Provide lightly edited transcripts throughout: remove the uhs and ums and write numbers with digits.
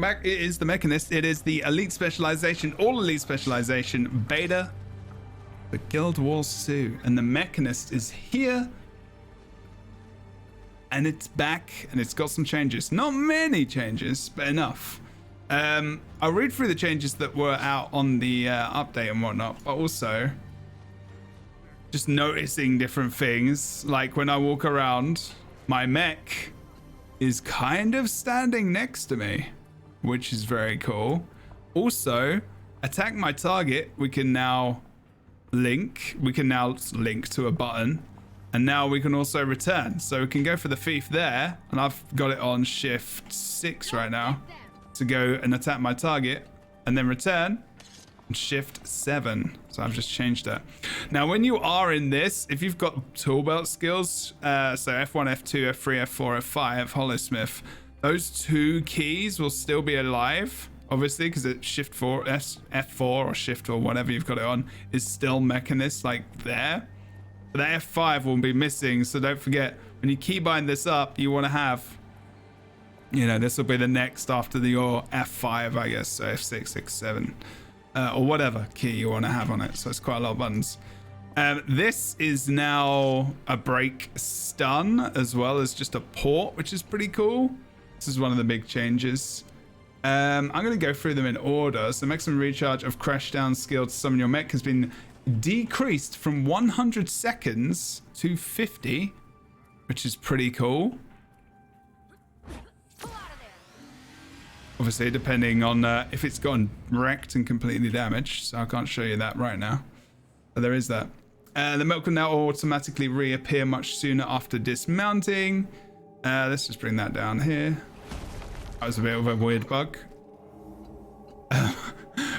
It is the Mechanist. It is the elite specialization, all elite specialization beta for Guild Wars 2. And the Mechanist is here. And it's back, and it's got some changes. Not many changes, but enough. I'll read through the changes that were out on the update and whatnot, but also just noticing different things. Like when I walk around, my mech is kind of standing next to me, which is very cool. Also, attack my target, we can now link. We can now link to a button. And now we can also return. So we can go for the thief there. And I've got it on shift 6 right now to go and attack my target. And then return and shift 7. So I've just changed that. Now when you are in this, if you've got tool belt skills, so F1, F2, F3, F4, F5, Hollowsmith, those 2 keys will still be alive. Obviously, because it's shift 4, F4 or shift or whatever you've got it on is still Mechanist like there. But that F5 will be missing, so don't forget, when you keybind this up, you want to have, you know, this will be the next after your F5, I guess, so F6, 6, 7, or whatever key you want to have on it. So it's quite a lot of buttons. This is now a break stun, as well as just a port, which is pretty cool. This is one of the big changes. I'm going to go through them in order. So maximum recharge of crash down skill to summon your mech has been decreased from 100 seconds to 50, which is pretty cool. Obviously, depending on if it's gotten wrecked and completely damaged, so I can't show you that right now. But there is that. The mech will now automatically reappear much sooner after dismounting. Let's just bring that down here. That was a bit of a weird bug.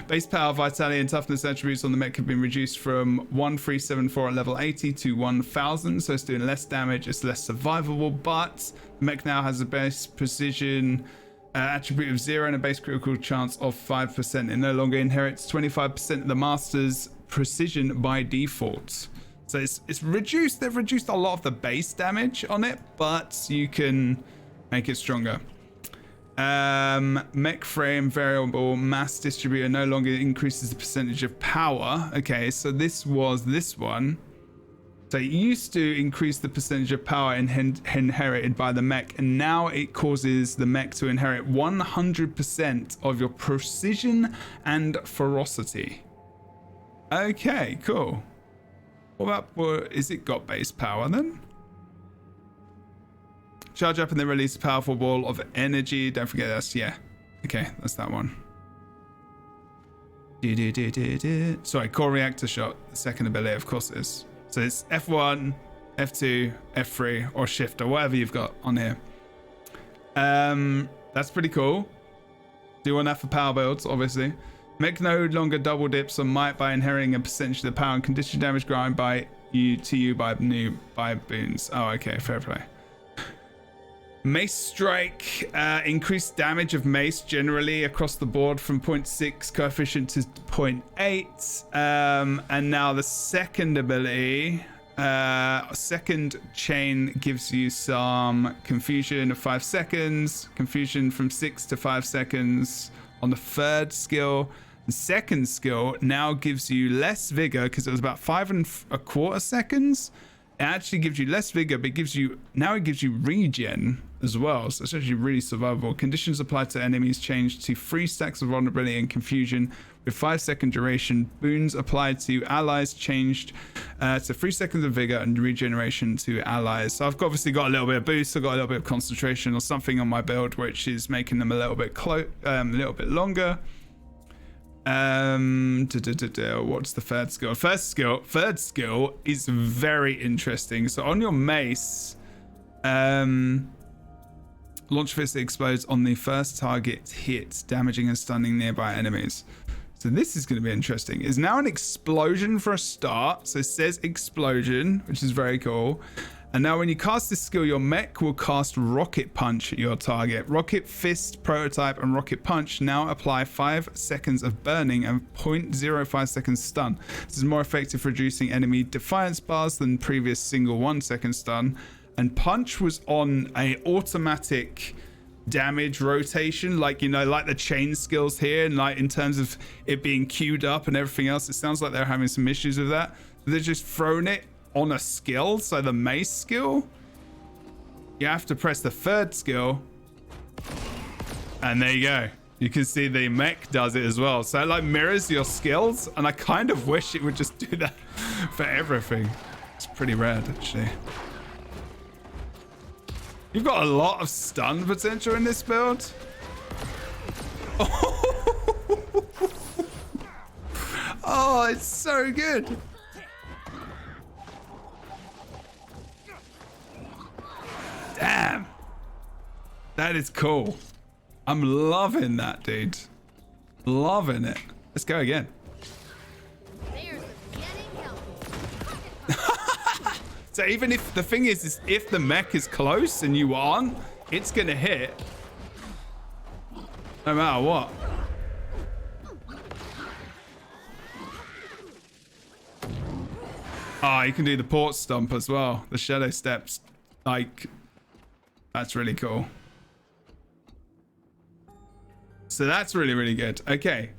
Base power, vitality, and toughness attributes on the mech have been reduced from 1374 at level 80 to 1000, so it's doing less damage, it's less survivable, but the mech now has a base precision attribute of 0 and a base critical chance of 5%. It no longer inherits 25% of the master's precision by default. So it's reduced, they've reduced a lot of the base damage on it, but you can make it stronger. Mech frame variable mass distributor no longer increases the percentage of power. Okay, so this was this one. So it used to increase the percentage of power inherited by the mech, and now it causes the mech to inherit 100% of your precision and ferocity. Okay, cool. What about, is it got base power then? Charge up and then release a powerful ball of energy. Don't forget that's, yeah. Okay, that's that one. Sorry, core reactor shot. The second ability, of course it is. So it's F1, F2, F3, or shift, or whatever you've got on here. That's pretty cool. Do want that for power builds, obviously. Mech no longer double dips on might by inheriting a percentage of the power and condition damage granted by you by boons. Oh, okay, fair play. Mace Strike, increased damage of mace generally across the board from 0.6 coefficient to 0.8. And now the second ability, second chain gives you some confusion of 5 seconds, confusion from 6 to 5 seconds on the third skill. The second skill now gives you less vigor because it was about 5 1/4 seconds. It actually gives you less vigor, but it gives you regen as well, so it's actually really survivable. Conditions applied to enemies change to 3 stacks of vulnerability and confusion with 5-second duration. Boons applied to allies changed to 3 seconds of vigor and regeneration to allies. So I've obviously got a little bit of boost, I've got a little bit of concentration or something on my build, which is making them a little bit longer. What's the third skill? Third skill is very interesting. So on your mace, launch fist explodes on the first target hit, damaging and stunning nearby enemies. So this is going to be interesting. It's now an explosion for a start. So it says explosion, which is very cool. And now when you cast this skill, your mech will cast Rocket Punch at your target. Rocket Fist, Prototype, and Rocket Punch now apply 5 seconds of burning and 0.05 seconds stun. This is more effective for reducing enemy defiance bars than previous single 1 second stun. And Punch was on a automatic damage rotation, like, you know, like the chain skills here, and like in terms of it being queued up and everything else. It sounds like they're having some issues with that. They're just throwing it on a skill. So the mace skill, you have to press the third skill, and there you go. You can see the mech does it as well. So it like mirrors your skills, and I kind of wish it would just do that for everything. It's pretty rad, actually. You've got a lot of stun potential in this build. Oh, it's so good. Damn. That is cool. I'm loving that, dude. Loving it. Let's go again. So even if the thing is if the mech is close and you aren't, it's gonna hit no matter what. Oh, you can do the port stomp as well. The shadow steps, like, that's really cool. So that's really, really good. Okay.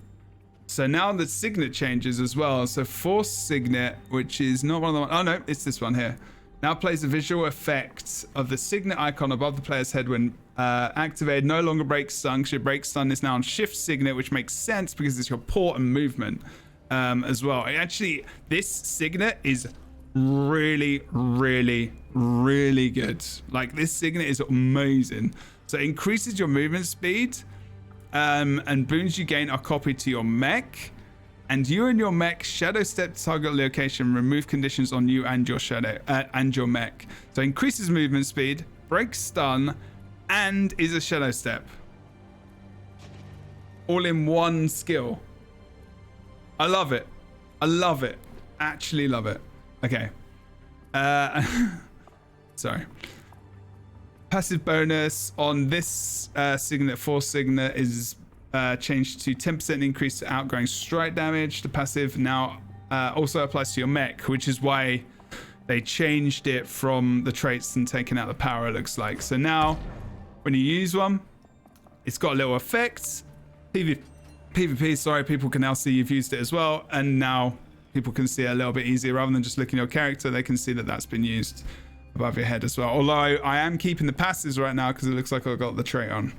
So now the signet changes as well. So force signet, which is not one of the ones. Oh no, it's this one here. Now plays a visual effect of the signet icon above the player's head when activated. No longer breaks stun. Your break stun is now on shift signet, which makes sense because it's your port and movement as well. Actually, this signet is really, really, really good. Like, this signet is amazing. So it increases your movement speed. And boons you gain are copied to your mech, and you and your mech shadow step target location, remove conditions on you and your shadow and your mech. So increases movement speed, breaks stun, and is a shadow step. All in one skill. I love it. I love it. Actually love it. Okay. Sorry. Passive bonus on this signet, force signet, is changed to 10% increase to outgoing strike damage. The passive now also applies to your mech, which is why they changed it from the traits and taken out the power, it looks like. So now when you use one, it's got a little effect. PvP, sorry, people can now see you've used it as well, and now people can see it a little bit easier. Rather than just looking at your character, they can see that that's been used above your head as well. Although I am keeping the passives right now because it looks like I've got the trait on.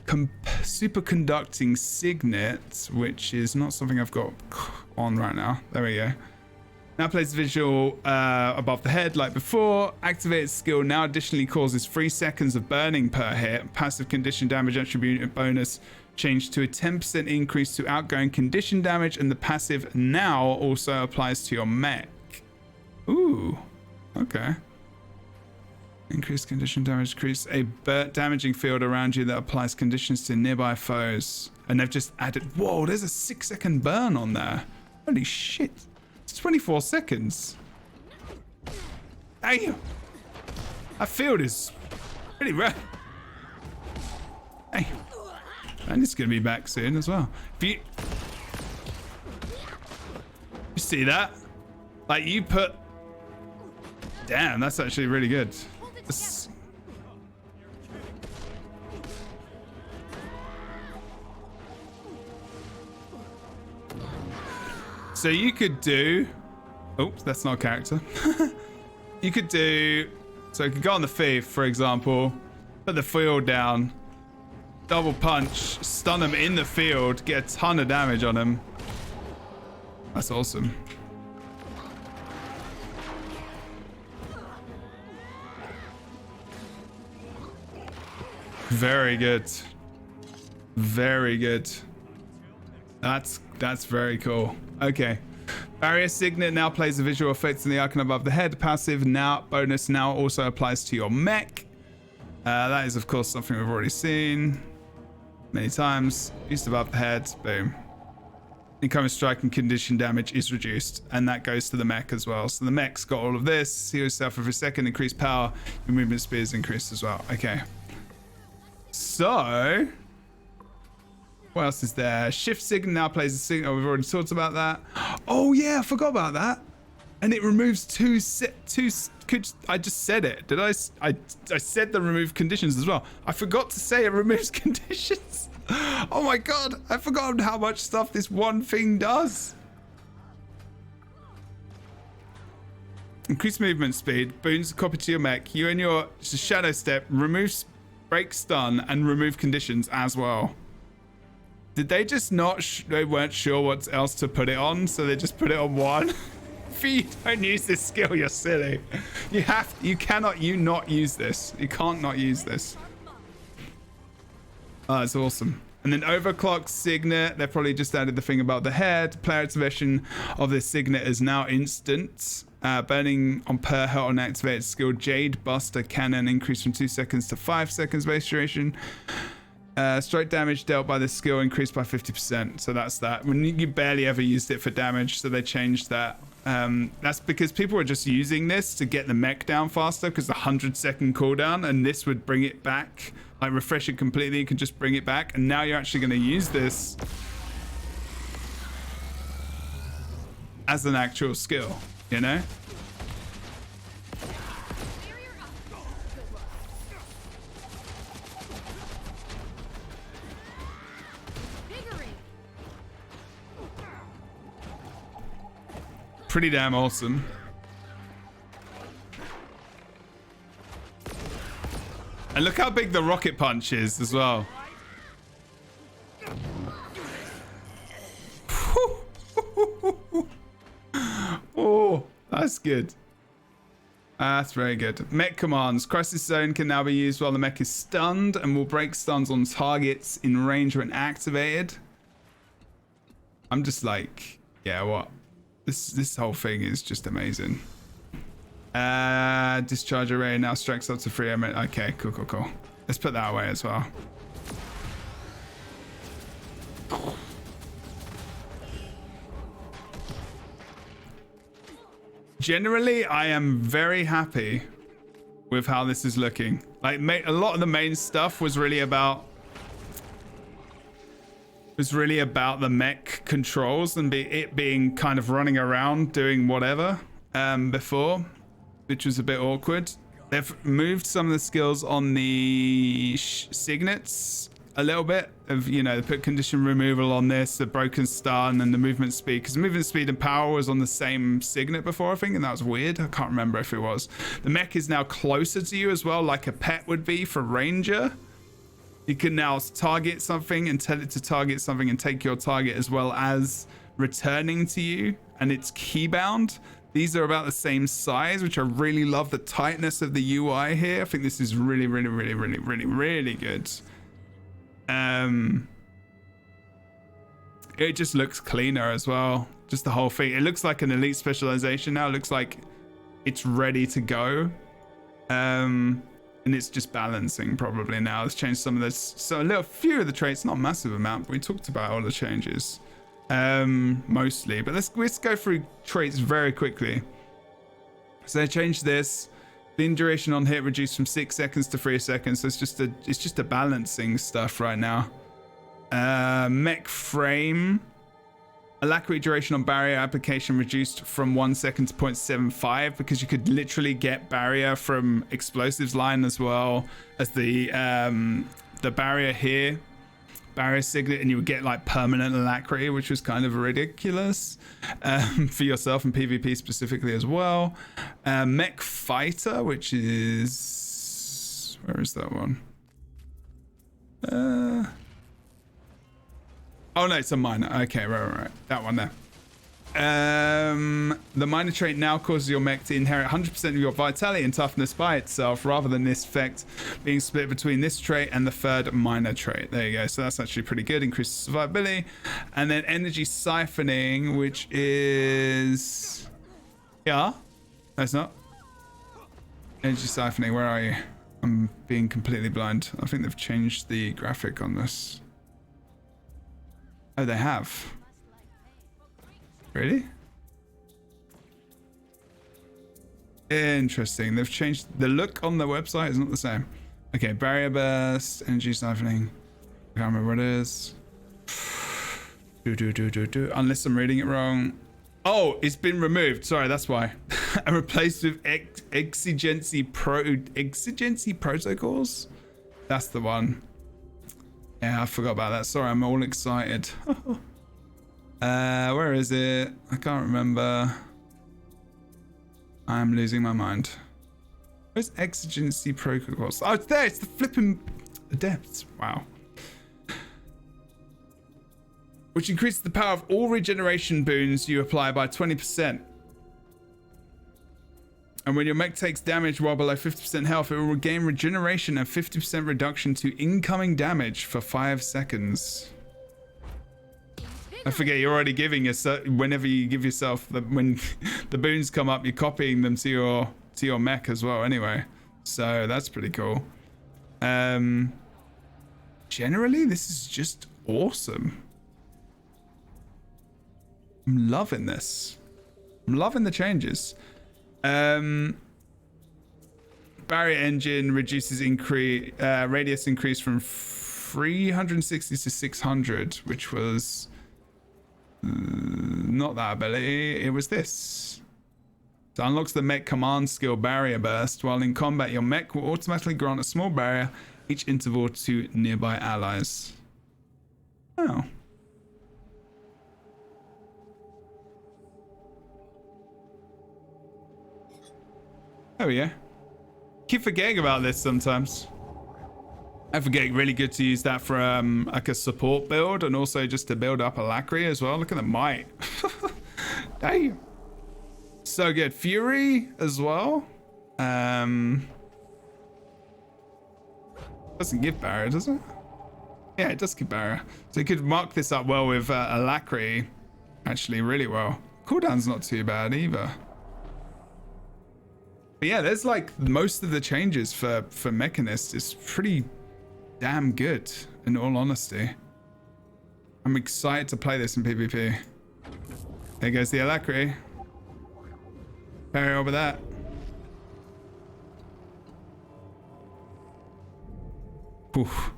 Superconducting signet, which is not something I've got on right now. There we go. Now plays visual above the head like before. Activated skill now additionally causes 3 seconds of burning per hit. Passive condition damage attribute bonus changed to a 10% increase to outgoing condition damage, and the passive now also applies to your mech. Ooh, okay. Increased condition damage, increase a damaging field around you that applies conditions to nearby foes. And they've just added, whoa, there's a 6-second burn on there. Holy shit. It's 24 seconds. Damn. That field is pretty rare. Hey. And it's going to be back soon as well. If you see that? Like, you put... Damn, that's actually really good. So you could do... Oops, that's not a character. You could do... So you could go on the thief, for example, put the field down, double punch, stun him in the field, get a ton of damage on him. That's awesome. Very good. Very good. That's very cool. Okay. Barrier Signet now plays the visual effects in the icon above the head. Passive now bonus now also applies to your mech. That is of course something we've already seen many times. Used above the head. Boom. Incoming strike and condition damage is reduced, and that goes to the mech as well. So the mech's got all of this. Heal yourself every second, increased power. Your movement speed is increased as well. Okay. So, what else is there? Shift Signet now plays a signal. Oh, we've already talked about that. Oh yeah, I forgot about that. And it removes two I just said it. Did I said the remove conditions as well. I forgot to say it removes conditions. Oh my god, I forgot how much stuff this one thing does. Increase movement speed, boons a copy to your mech. You and your shadow step, removes break stun, and remove conditions as well. Did they just not, they weren't sure what else to put it on, so they just put it on one? If you don't use this skill, you're silly. You cannot not use this. You can't not use this. Oh, that's awesome. And then overclock signet, they probably just added the thing about the head. Player activation of this signet is now instant. Burning on per hit on activated skill. Jade Buster Cannon increased from 2 seconds to 5 seconds base duration. Strike damage dealt by this skill increased by 50%. So that's that. When you barely ever used it for damage, so they changed that. That's because people were just using this to get the mech down faster because the 100-second cooldown, and this would bring it back. Like refresh it completely, you can just bring it back. And now you're actually going to use this as an actual skill, you know? Pretty damn awesome. And look how big the rocket punch is as well. Oh, that's good. That's very good. Mech commands. Crisis zone can now be used while the mech is stunned and will break stuns on targets in range when activated. I'm just like, yeah, what? This whole thing is just amazing. Discharge array now strikes up to 3 minutes. Okay, cool. Let's put that away as well. Generally, I am very happy with how this is looking. Like, a lot of the main stuff was really about the mech controls and it being kind of running around doing whatever before, which was a bit awkward. They've moved some of the skills on the signets a little bit of, you know, they put condition removal on this, the broken stun and the movement speed, because movement speed and power was on the same signet before, I think, and that was weird. I can't remember if it was. The mech is now closer to you as well, like a pet would be for ranger. You can now target something and tell it to target something and take your target, as well as returning to you, and it's keybound. These are about the same size, which I really love the tightness of the UI here. I think this is really good. It just looks cleaner as well. Just the whole thing. It looks like an elite specialization now. It looks like it's ready to go. And it's just balancing probably now. Let's change some of this. So a few of the traits, not a massive amount, but we talked about all the changes. Mostly, but let's go through traits very quickly. So they changed this. Beam duration on hit reduced from 6 seconds to 3 seconds. So it's just a balancing stuff right now. Mech frame. Alacrity duration on barrier application reduced from 1 second to 0.75 because you could literally get barrier from explosives line as well as the barrier here. Barrier signet, and you would get like permanent alacrity, which was kind of ridiculous for yourself and PvP specifically as well. Mech fighter, which is, where is that one? Oh no, it's a minor. Okay, right. That one there. The minor trait now causes your mech to inherit 100% of your vitality and toughness by itself, rather than this effect being split between this trait and the third minor trait. There you go. So that's actually pretty good. Increases survivability. And then energy siphoning, which is, yeah, no, it's not. Energy siphoning, where are you? I'm being completely blind. I think they've changed the graphic on this. Oh, they have. Really? Interesting. They've changed the look on the website is not the same. Okay, barrier burst, energy siphoning. I can't remember what it is. Unless I'm reading it wrong. Oh, it's been removed. Sorry, that's why. And replaced with exigency protocols. That's the one. Yeah, I forgot about that. Sorry, I'm all excited. Where is it? I can't remember. I'm losing my mind. Where's exigency protocols? Oh, it's there. It's the flipping adepts. Wow. Which increases the power of all regeneration boons you apply by 20%. And when your mech takes damage while below 50% health, it will regain regeneration and 50% reduction to incoming damage for 5 seconds. I forget you're already giving yourself, whenever you give yourself, when the boons come up, you're copying them to your mech as well anyway. So that's pretty cool. Generally, this is just awesome. I'm loving this. I'm loving the changes. Barrier engine reduces radius increase from 360 to 600, which was not that ability. It was this. So unlocks the mech command skill barrier burst. While in combat, your mech will automatically grant a small barrier each interval to nearby allies. Oh. Oh yeah. Keep forgetting about this sometimes. I forget, really good to use that for like a support build and also just to build up a Lacry as well. Look at the might. Damn. So good. Fury as well. Doesn't give barrier, does it? Yeah, it does give barrier. So you could mark this up well with a Lacry. Actually, really well. Cooldown's not too bad either. But yeah, there's like most of the changes for Mechanist is pretty damn good, in all honesty. I'm excited to play this in PvP. There goes the Alacri. Parry over that. Oof.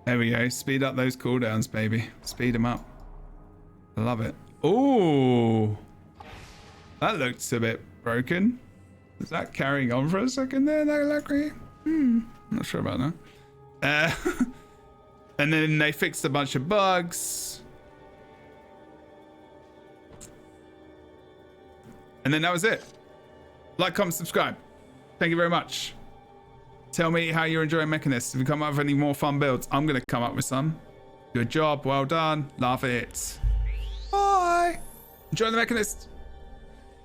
There we go. Speed up those cooldowns, baby. Speed them up. I love it. Ooh. That looks a bit broken. Is that carrying on for a second there, that Alacri? I'm not sure about that. And then they fixed a bunch of bugs. And then that was it. Like, comment, subscribe. Thank you very much. Tell me how you're enjoying Mechanist. If you come up with any more fun builds, I'm going to come up with some. Good job. Well done. Love it. Bye. Enjoy the Mechanist.